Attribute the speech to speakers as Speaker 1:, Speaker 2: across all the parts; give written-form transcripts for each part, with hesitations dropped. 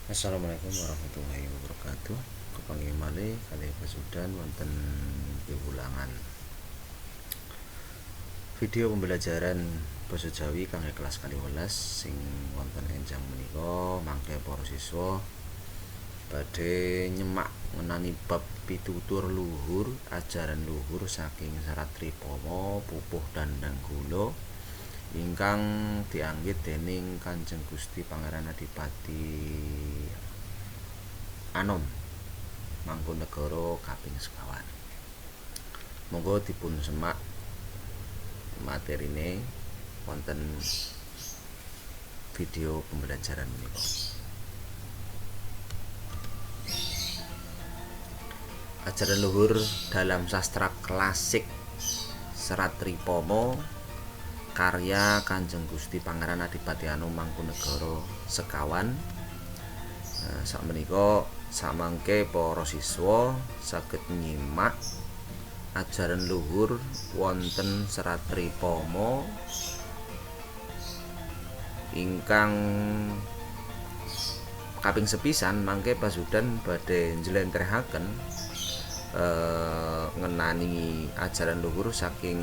Speaker 1: Assalamualaikum warahmatullahi wabarakatuh. Kepanggih malih kalih pasudan wonten piwulangan video pembelajaran basa Jawi kangge kelas 12 sing wonten enjang menika mangke para siswa badhe nyemak ngenani bab pitutur luhur ajaran luhur saking Serat Tripama pupuh dandang gula ingkang dianggit dening Kanjeng Gusti Pangeran Adipati Anom Mangkunegara kaping sekawan. Monggo dipun semak materine wonten video pembelajaran menika. Ajaran luhur dalam sastra klasik Serat Tripama karya Kanjeng Gusti Pangeran Adipati Anom Mangkunegara sekawan. Sakmenika samangke para siswa saged nyimak ajaran luhur wonten Serat Tripama ingkang kaping sepisan mangke pasudan badhe njlentrehaken ngenani ajaran luhur saking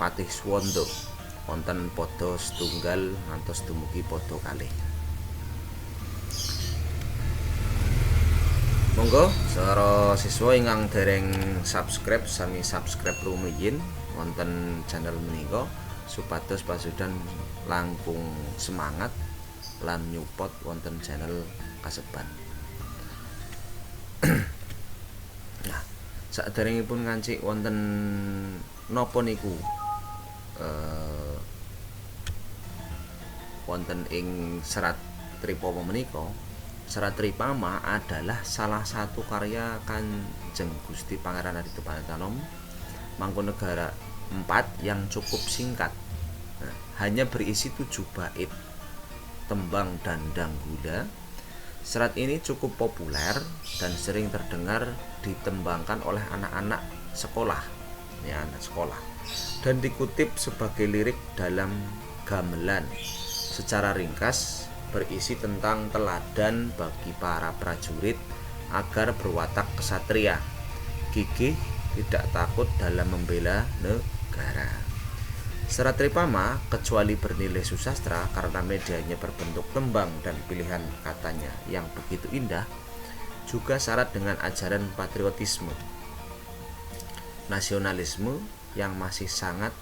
Speaker 1: Patih Swanda wonten pada setunggal ngantos dumugi pada kalih. Monggo para siswa ingkang dereng subscribe sami subscribe rumiyin wonten channel menika supados pasudan langkung semangat lan nyupot wonten channel kasebat. Nah, saderengipun ngancik wonten napa niku wonten ing Serat Tripama menika. Serat Tripama adalah salah satu karya Kanjeng Gusti Pangeran Adipati Anom Mangkunegara 4 yang cukup singkat. Hanya berisi 7 bait tembang dandang gula. Serat ini cukup populer dan sering terdengar ditembangkan oleh anak-anak sekolah, anak sekolah, dan dikutip sebagai lirik dalam gamelan. Secara ringkas berisi tentang teladan bagi para prajurit agar berwatak kesatria, gigih, tidak takut dalam membela negara. Serat Tripama kecuali bernilai susastra karena medianya berbentuk tembang dan pilihan katanya yang begitu indah, juga syarat dengan ajaran patriotisme, nasionalisme yang masih sangat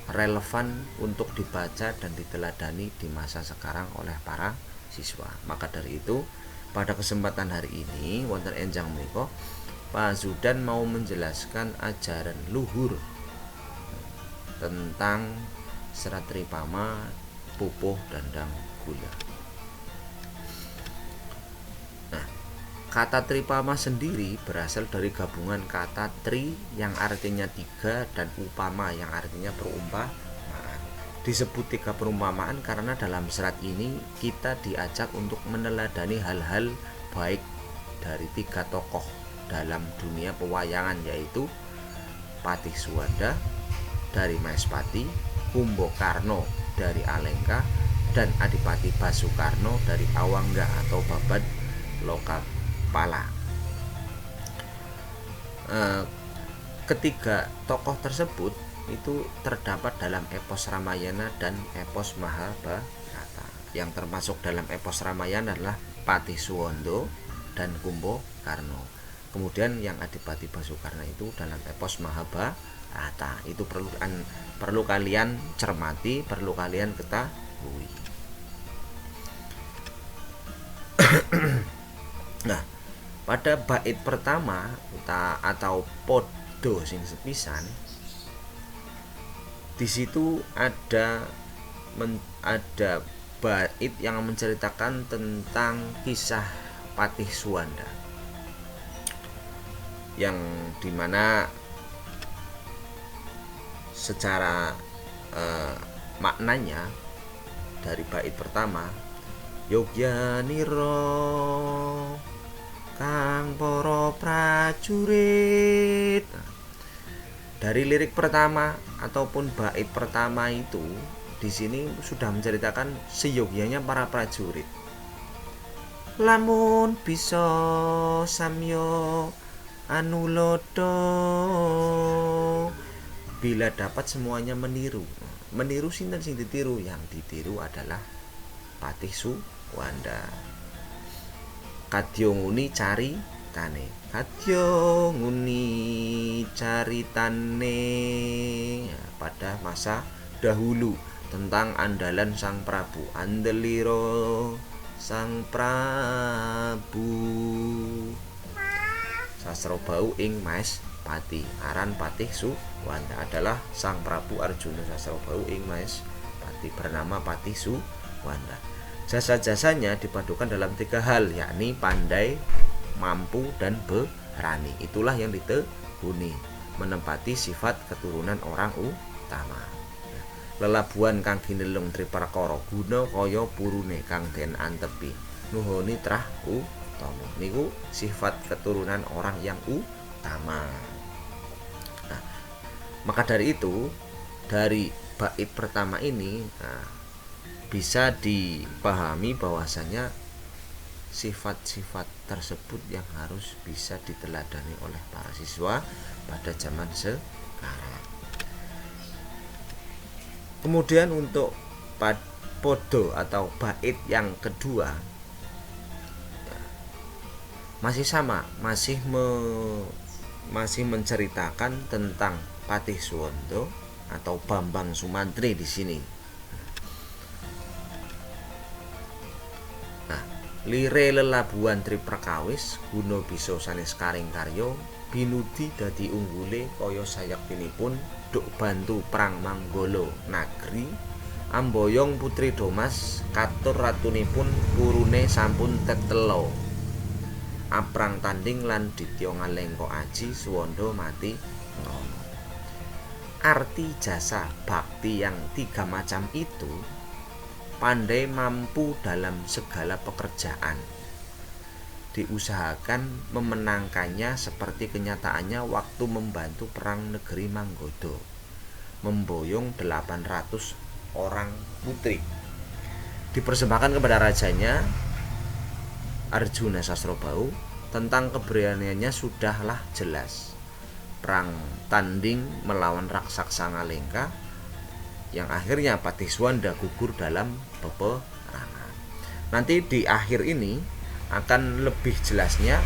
Speaker 1: relevan untuk dibaca dan diteladani di masa sekarang oleh para siswa. Maka dari itu, pada kesempatan hari ini wonten enjang menika Pak Zudan mau menjelaskan ajaran luhur tentang Serat Tripama pupuh dandang gula. Nah, kata Tripama sendiri berasal dari gabungan kata tri yang artinya 3 dan upama yang artinya perumpamaan. Disebut 3 perumpamaan karena dalam serat ini kita diajak untuk meneladani hal-hal baik dari 3 tokoh dalam dunia pewayangan, yaitu Patih Suwanda dari Maespati, Kumbakarna dari Alengka, dan Adipati Basukarna dari Awangga atau Babad Lokapala. Ketiga tokoh tersebut itu terdapat dalam epos Ramayana dan epos Mahabharata. Yang termasuk dalam epos Ramayana adalah Patih Suwanda dan Kumbakarna. Kemudian yang Adipati Basukarna itu dalam epos Mahabharata. Itu perlu kalian cermati, perlu kalian ketahui. Nah, pada bait pertama atau podo sing sepisan, di situ ada bait yang menceritakan tentang kisah Patih Suwanda, yang dimana secara maknanya dari bait pertama, Yogyaniro kang para prajurit. Dari lirik pertama ataupun bait pertama itu di sini sudah menceritakan seyogyanya para prajurit. lamun bisa samyo anulodo. Bila dapat semuanya meniru. Meniru sinten sing ditiru? Yang ditiru adalah Patih Suwanda. Kadya nguni caritane. Kadya nguni caritane pada masa dahulu tentang andalan Sang Prabu. Andeliro Sang Prabu Sasrobau ing Maes Pati. Aran Patih Suwanda adalah Sang Prabu Arjuna Sasrobau ing Maes Pati, bernama Patih Suwanda. Jasa-jasanya dipadukan dalam 3 hal, yakni pandai, mampu, dan berani. Itulah yang ditekuni, menempati sifat keturunan orang utama. Lelabuhan kang ginelung triprakara guna kaya purune kang den antepi. Nuhoni trah utama. Niku sifat keturunan orang yang utama. Nah, maka dari itu, dari bait pertama ini bisa dipahami bahwasanya sifat-sifat tersebut yang harus bisa diteladani oleh para siswa pada zaman sekarang. Kemudian untuk podo atau bait yang kedua masih sama, masih menceritakan tentang Patih Suwanda atau Bambang Sumantri di sini. Lire lelabuhan triprakawis guna bisa sanes karing karya binudi dadi unggule kaya sayektinipun duk bantu perang Manggala Nagri. Amboyong Putri Domas katur ratunipun purune sampun tetelo. Aprang tanding lan Ditya Ngalengka aji Suwanda mati ngrana. Arti jasa bakti yang 3 macam itu: pandai mampu dalam segala pekerjaan, diusahakan memenangkannya seperti kenyataannya waktu membantu perang negeri Manggoda, memboyong 800 orang putri, dipersembahkan kepada rajanya Arjuna Sasrobau. Tentang keberaniannya sudahlah jelas. Perang tanding melawan raksasa Ngalengka yang akhirnya Patih Suwanda gugur dalam peperangan. Nanti di akhir ini akan lebih jelasnya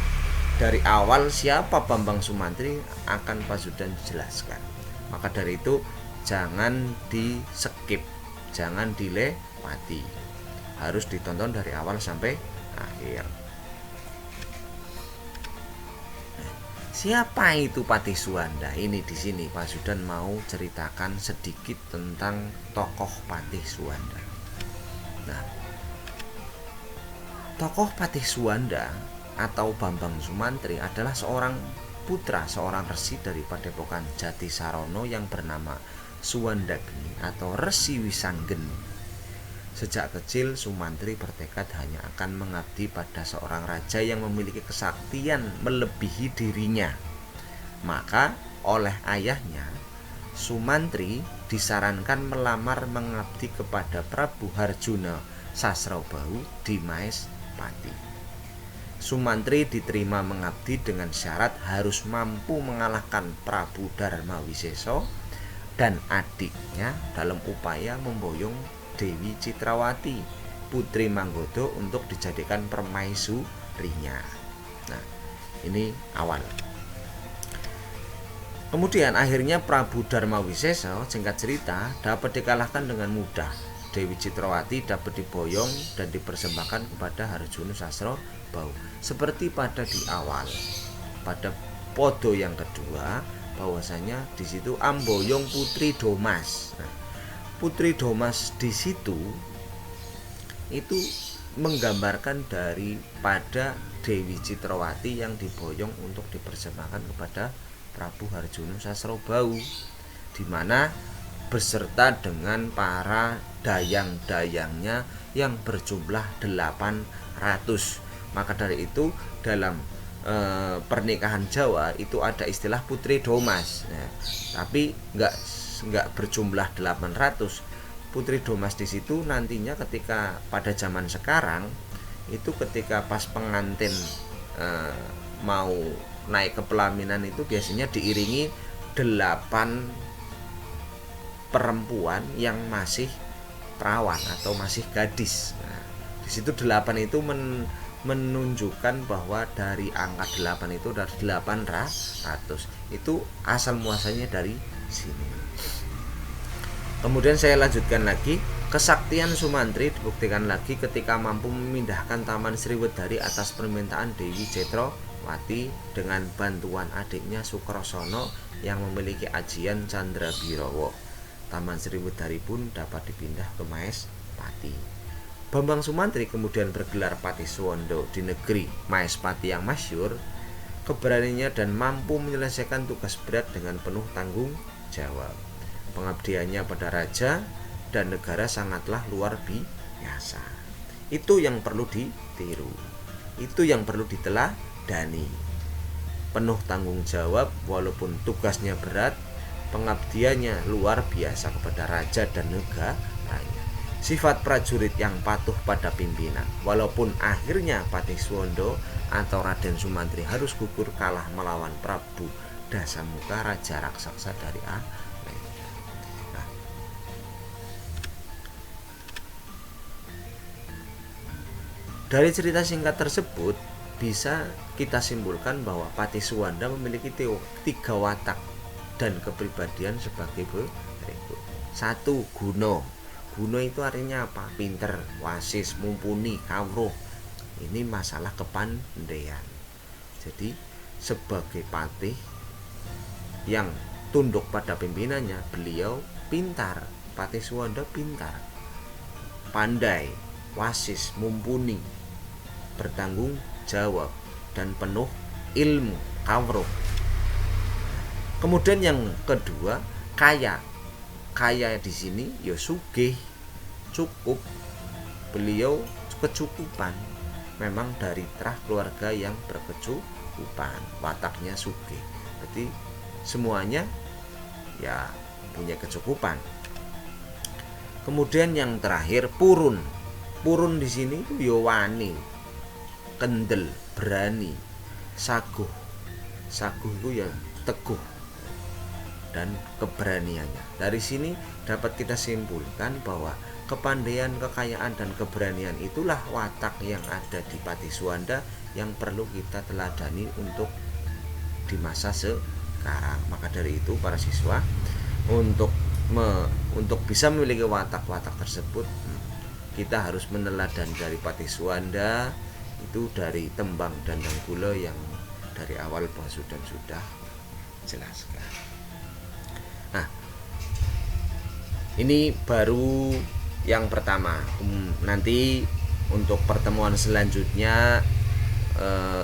Speaker 1: dari awal siapa Bambang Sumantri akan Pak Zudan jelaskan. Maka dari itu jangan di skip, jangan dilewati, harus ditonton dari awal sampai akhir. Siapa itu Patih Suwanda? Ini di sini Pak Zudan mau ceritakan sedikit tentang tokoh Patih Suwanda. Nah, tokoh Patih Suwanda atau Bambang Sumantri adalah seorang putra, seorang resi dari Padepokan Jatisarono yang bernama Suwandagni atau Resi Wisanggeni. Sejak kecil Sumantri bertekad hanya akan mengabdi pada seorang raja yang memiliki kesaktian melebihi dirinya. Maka oleh ayahnya Sumantri disarankan melamar mengabdi kepada Prabu Harjuna Sasrobau di Maes Pati. Sumantri diterima mengabdi dengan syarat harus mampu mengalahkan Prabu Darmawisesa dan adiknya dalam upaya memboyong Dewi Citrawati, Putri Manggoda, untuk dijadikan permaisurinya. Nah, ini awal. Kemudian akhirnya Prabu Darmawisesa, singkat cerita, dapat dikalahkan dengan mudah. Dewi Citrawati dapat diboyong dan dipersembahkan kepada Harjuna Sasrobau. Seperti pada di awal, pada podo yang kedua, bahwasanya di situ amboyong Putri Domas. Nah, Putri Domas di situ itu menggambarkan daripada Dewi Citrawati yang diboyong untuk dipersembahkan kepada Prabu Harjuna Sasrobau, di mana beserta dengan para dayang-dayangnya yang berjumlah 800. Maka dari itu dalam pernikahan Jawa itu ada istilah Putri Domas. Nah, tapi enggak berjumlah 800. Putri Domas di situ nantinya ketika pada zaman sekarang itu ketika pas pengantin mau naik ke pelaminan itu biasanya diiringi 8 perempuan yang masih perawan atau masih gadis. Nah, di situ 8 itu menunjukkan bahwa dari angka 8 itu dari 800. Itu asal muasalnya dari sini. Kemudian saya lanjutkan lagi. Kesaktian Sumantri dibuktikan lagi ketika mampu memindahkan Taman Sriwedari atas permintaan Dewi Cetrawati dengan bantuan adiknya Sukrosono yang memiliki ajian Candrabirawa. Taman Sriwedari pun dapat dipindah ke Maespati. Bambang Sumantri kemudian bergelar Patisuwanda di negeri Maespati yang masyhur. Keberaniannya dan mampu menyelesaikan tugas berat dengan penuh tanggung jawab. Pengabdiannya pada raja dan negara sangatlah luar biasa. Itu yang perlu ditiru. Itu yang perlu diteladani. Penuh tanggung jawab walaupun tugasnya berat, pengabdiannya luar biasa kepada raja dan negaranya. Sifat prajurit yang patuh pada pimpinan, walaupun akhirnya Patisuwanda atau Raden Sumantri harus gugur kalah melawan Prabu Dasamuka, raja raksasa dari Dari cerita singkat tersebut bisa kita simpulkan bahwa Patisuwanda memiliki 3 watak dan kepribadian sebagai berikut. 1. Guna. Guna itu artinya apa? Pinter, wasis, mumpuni, kawruh. Ini masalah kepandaian. Jadi sebagai patih yang tunduk pada pimpinannya, beliau pintar. Patisuwanda pintar, pandai, wasis, mumpuni, bertanggung jawab, dan penuh ilmu, kawruh. Kemudian yang kedua, kaya. Kaya di sini ya sugih, cukup. Beliau kecukupan. Memang dari terah keluarga yang berkecukupan, wataknya sugih. Jadi semuanya ya punya kecukupan. Kemudian yang terakhir, purun. Purun di sini itu ya wani, kendel, berani, saguh. Saguh itu ya teguh dan keberaniannya. Dari sini dapat kita simpulkan bahwa kepandaian, kekayaan, dan keberanian itulah watak yang ada di Patisuwanda yang perlu kita teladani untuk di masa sekarang. Maka dari itu para siswa, untuk bisa memiliki watak-watak tersebut, kita harus meneladani dari Patisuwanda, itu dari tembang Dandang Kula yang dari awal Pak Sudan sudah jelaskan. Nah, ini baru yang pertama. Nanti untuk pertemuan selanjutnya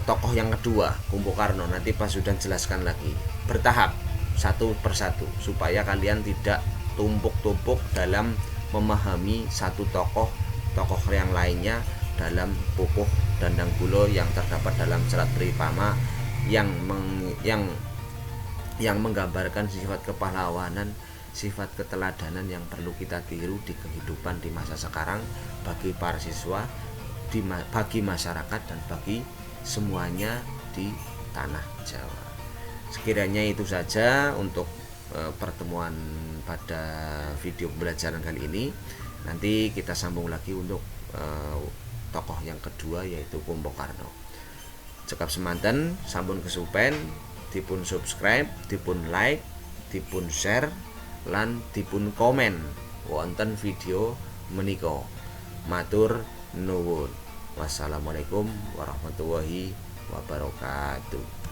Speaker 1: tokoh yang kedua, Kumpokarno, nanti Pak Sudan jelaskan lagi bertahap satu persatu supaya kalian tidak tumpuk-tumpuk dalam memahami satu tokoh yang lainnya dalam pupuh Dandang Kula yang terdapat dalam Serat Pripama yang menggambarkan sifat kepahlawanan, sifat keteladanan yang perlu kita tiru di kehidupan di masa sekarang bagi para siswa, bagi masyarakat, dan bagi semuanya di tanah Jawa. Sekiranya itu saja untuk pertemuan pada video pembelajaran kali ini. Nanti kita sambung lagi untuk tokoh yang kedua, yaitu Kumpokarno. Cekap semanten, sampun kesupen, dipun subscribe, dipun like, dipun share, lan dipun komen wonten video menika. Matur nuwun. Wassalamualaikum warahmatullahi wabarakatuh.